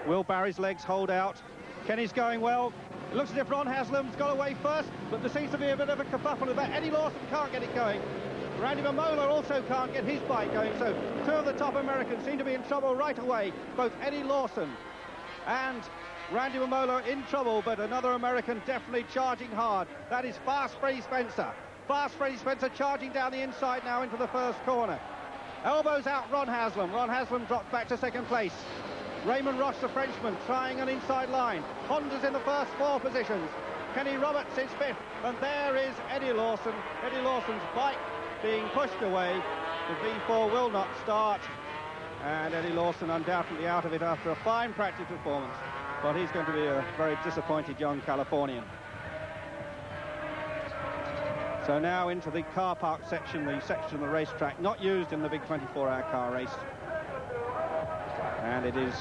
Will Barry's legs hold out? Kenny's going well. It looks as if Ron Haslam's got away first, but there seems to be a bit of a kerfuffle at that. Eddie Lawson can't get it going. Randy Mamola also can't get his bike going, so two of the top Americans seem to be in trouble right away. Both Eddie Lawson and Randy Mamola in trouble, but another American definitely charging hard. That is Fast Freddie Spencer. Fast Freddie Spencer charging down the inside now into the first corner. Elbows out Ron Haslam. Ron Haslam drops back to second place. Raymond Roche, the Frenchman, trying an inside line. Honda's in the first four positions. Kenny Roberts is fifth, and there is Eddie Lawson. Eddie Lawson's bike being pushed away. The V4 will not start, and Eddie Lawson undoubtedly out of it after a fine practice performance. But he's going to be a very disappointed young Californian. So now into the car park section, the section of the racetrack not used in the big 24-hour car race. And it is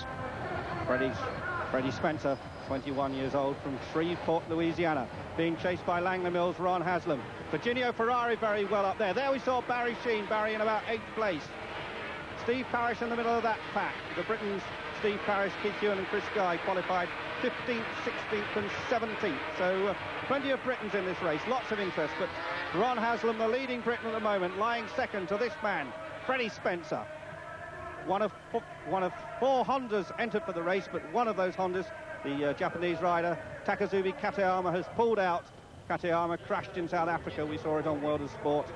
Freddie Spencer, 21 years old, from Shreveport, Louisiana, being chased by Langley Mills' Ron Haslam. Virginio Ferrari very well up there. There we saw Barry Sheene, Barry in about 8th place. Steve Parrish in the middle of that pack. The Britons, Steve Parrish, Keith Ewan and Chris Guy qualified 15th, 16th and 17th. So plenty of Britons in this race, lots of interest. But Ron Haslam, the leading Briton at the moment, lying second to this man, Freddie Spencer. One of four Hondas entered for the race, but one of those Hondas, the Japanese rider Takazubi Katayama, has pulled out. Katayama crashed in South Africa. We saw it on World of Sport,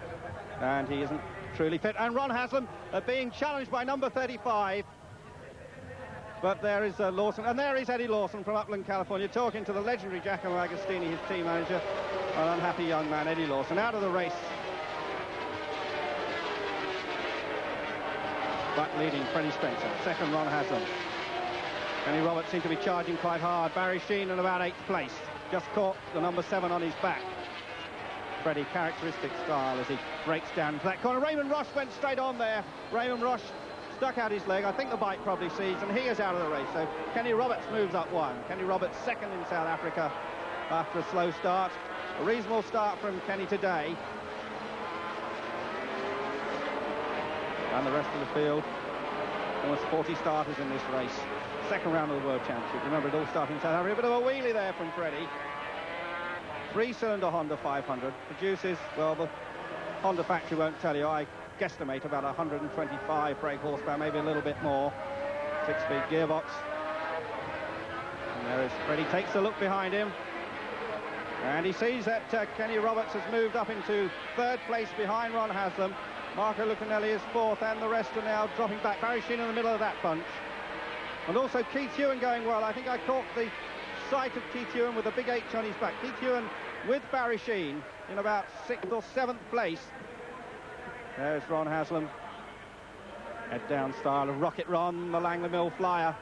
and he isn't truly fit. And Ron Haslam being challenged by number 35. But there is Lawson, and there is Eddie Lawson from Upland, California, talking to the legendary Giacomo Agostini, his team manager. An unhappy young man, Eddie Lawson, out of the race. But leading Freddie Spencer, second Ron Haslam. Kenny Roberts seemed to be charging quite hard. Barry Sheene in about 8th place. Just caught the number 7 on his back. Freddie, characteristic style as he breaks down into that corner. Raymond Roche went straight on there. Raymond Roche stuck out his leg. I think the bike probably seized, and he is out of the race. So Kenny Roberts moves up one. Kenny Roberts second in South Africa after a slow start. A reasonable start from Kenny today. And the rest of the field, almost 40 starters in this race. Second round of the World Championship. Remember, it all starting in South Africa. A bit of a wheelie there from Freddie. Three-cylinder Honda 500. Produces, well, the Honda factory won't tell you. I guesstimate about 125 brake horsepower, maybe a little bit more. 6-speed gearbox. And there is Freddie, takes a look behind him. And he sees that Kenny Roberts has moved up into 3rd place behind Ron Haslam. Marco Lucanelli is 4th, and the rest are now dropping back. Barry Sheene in the middle of that bunch. And also Keith Ewan going well. I think I caught the sight of Keith Ewan with a big H on his back. Keith Ewan with Barry Sheene in about 6th or 7th place. There's Ron Haslam. Head down style of Rocket Ron, the Langley Mill flyer.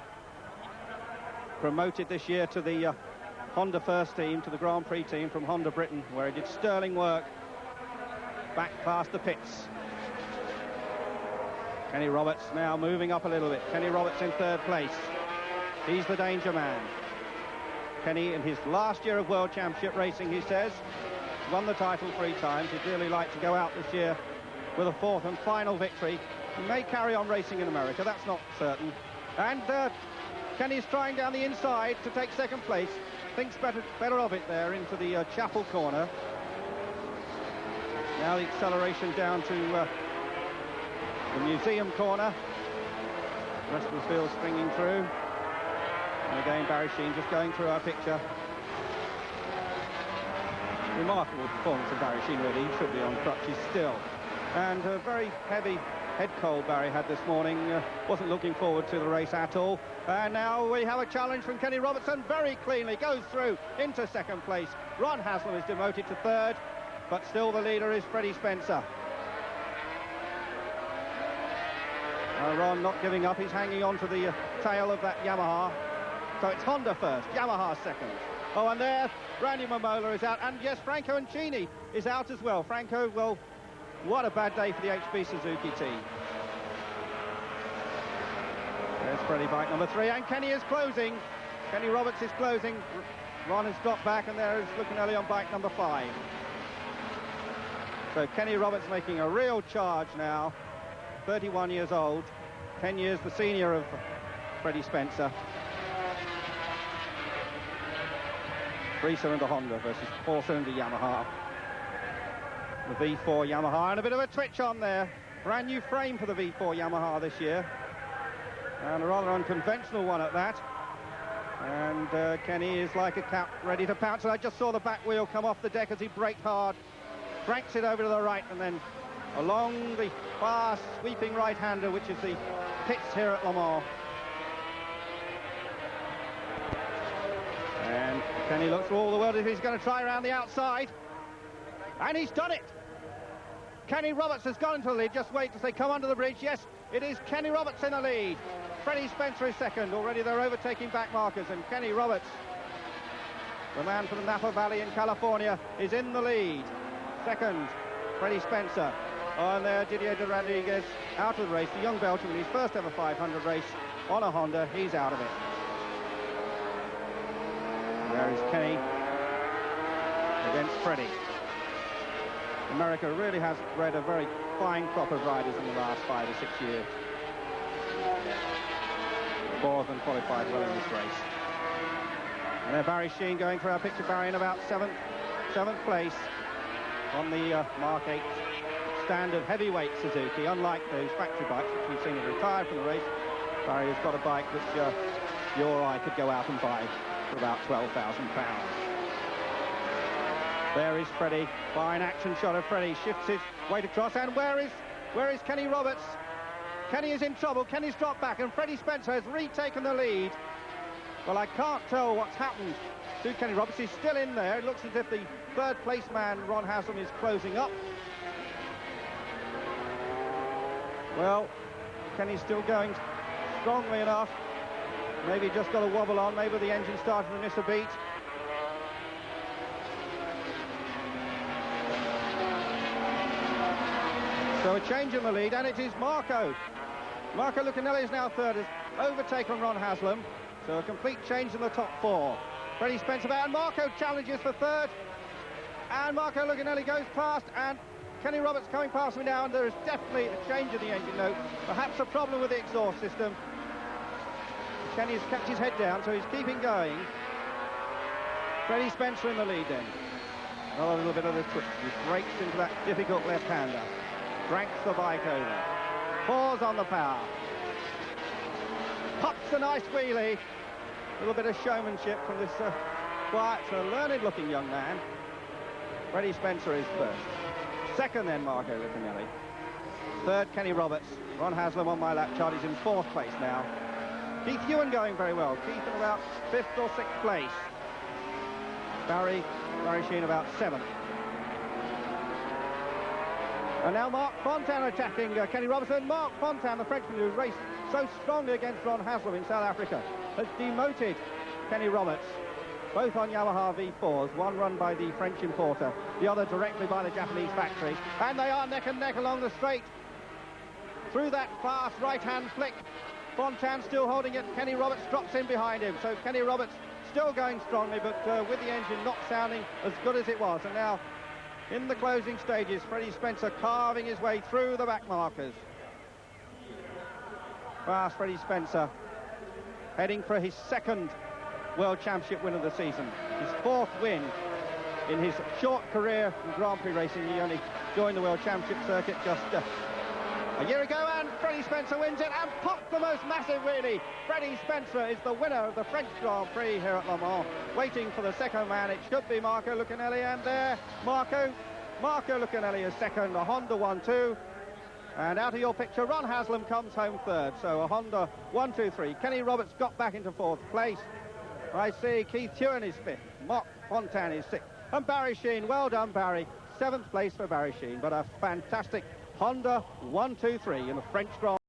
Promoted this year to the Honda first team, to the Grand Prix team from Honda Britain, where he did sterling work back past the pits. Kenny Roberts now moving up a little bit. Kenny Roberts in 3rd place. He's the danger man. Kenny, in his last year of World Championship racing, he says, won the title 3 times. He'd really like to go out this year with a 4th and final victory. He may carry on racing in America, that's not certain. And Kenny's trying down the inside to take 2nd place. Thinks better of it there into the Chapel corner. Now the acceleration down to the museum corner. The rest of the field stringing through. And again, Barry Sheene just going through our picture. Remarkable performance of Barry Sheene, really. He should be on crutches still. And a very heavy head cold Barry had this morning. Wasn't looking forward to the race at all. And now we have a challenge from Kenny Robertson. Very cleanly goes through into 2nd place. Ron Haslam is demoted to 3rd, but still the leader is Freddie Spencer. Ron not giving up. He's hanging on to the tail of that Yamaha. So it's Honda first, Yamaha second. Oh, and there, Randy Mamola is out. And yes, Franco Ancini is out as well. Franco, well, what a bad day for the HB Suzuki team. There's Freddie, bike number 3, and Kenny is closing. Kenny Roberts is closing. Ron has dropped back, and there is Lucanelli on bike number 5. So Kenny Roberts making a real charge now. 31 years old, 10 years the senior of Freddie Spencer. 3-cylinder Honda versus 4-cylinder Yamaha. The V4 Yamaha, and a bit of a twitch on there. Brand new frame for the V4 Yamaha this year, and a rather unconventional one at that. And Kenny is like a cat ready to pounce. And I just saw the back wheel come off the deck as he braked hard, cranks it over to the right, and then along the fast sweeping right-hander, which is the pits here at Le Mans. And Kenny looks for all the world if he's going to try around the outside. And he's done it. Kenny Roberts has gone into the lead. Just wait as they come under the bridge. Yes, it is Kenny Roberts in the lead. Freddie Spencer is second. Already they're overtaking back markers, and Kenny Roberts, the man from the Napa Valley in California, is in the lead. Second, Freddie Spencer. And there, Didier de Rodriguez out of the race. The young Belgian in his first ever 500 race on a Honda. He's out of it. There is Kenny against Freddie. America really has bred a very fine crop of riders in the last 5 or 6 years. 4 of them qualified well in this race. And there Barry Sheene going through our picture. Barry in about seventh place on the Mark 8 standard heavyweight Suzuki. Unlike those factory bikes which we've seen have retired from the race, Barry has got a bike which you or I could go out and buy for about £12,000. There is Freddie. Fine action shot of Freddie. Shifts his weight across. And where is Kenny Roberts? Kenny is in trouble. Kenny's dropped back, and Freddie Spencer has retaken the lead. Well, I can't tell what's happened to Kenny Roberts. He's still in there. It looks as if the third place man, Ron Haslam, is closing up. Well, Kenny's still going strongly enough. Maybe just got a wobble on. Maybe the engine started to miss a beat. So a change in the lead, and it is Marco. Marco Lucanelli is now third, has overtaken Ron Haslam. So a complete change in the top 4. Freddie Spencer there, and Marco challenges for third. And Marco Lucanelli goes past, and Kenny Roberts coming past me now, and there is definitely a change in the engine note. Perhaps a problem with the exhaust system. Kenny's kept his head down, so he's keeping going. Freddie Spencer in the lead then. Another little bit of the twist. He breaks into that difficult left-hander. Cranks the bike over. Pours on the power. Pops a nice wheelie. A little bit of showmanship from this quiet, learned-looking young man. Freddie Spencer is first. Second then, Marco Lucanelli. Third, Kenny Roberts. Ron Haslam on my lap chart is in 4th place now. Keith Ewan going very well. Keith in about 5th or 6th place. Barry Sheene about 7th. And now Marc Fontaine attacking Kenny Roberts. And Marc Fontaine, the Frenchman who raced so strongly against Ron Haslam in South Africa, has demoted Kenny Roberts, both on Yamaha V4s, one run by the French importer, the other directly by the Japanese factory. And they are neck and neck along the straight. Through that fast right-hand flick, Fontaine still holding it. Kenny Roberts drops in behind him. So Kenny Roberts still going strongly, but with the engine not sounding as good as it was. And now, in the closing stages, Freddie Spencer carving his way through the back markers. Fast Freddie Spencer, heading for his 2nd World Championship win of the season. His 4th win in his short career in Grand Prix racing. He only joined the World Championship circuit just a year ago, and Freddie Spencer wins it and popped the most massive wheelie. Freddie Spencer is the winner of the French Grand Prix here at Le Mans. Waiting for the second man, it should be Marco Lucanelli, and there Marco Lucanelli is second, a Honda 1-2. And out of your picture, Ron Haslam comes home third. So a Honda 1-2-3. Kenny Roberts got back into 4th place. I see Keith Ewan is 5th. Marc Fontaine is 6th. And Barry Sheene, well done Barry. 7th place for Barry Sheene, but a fantastic Honda 1-2-3 in the French Grand Prix.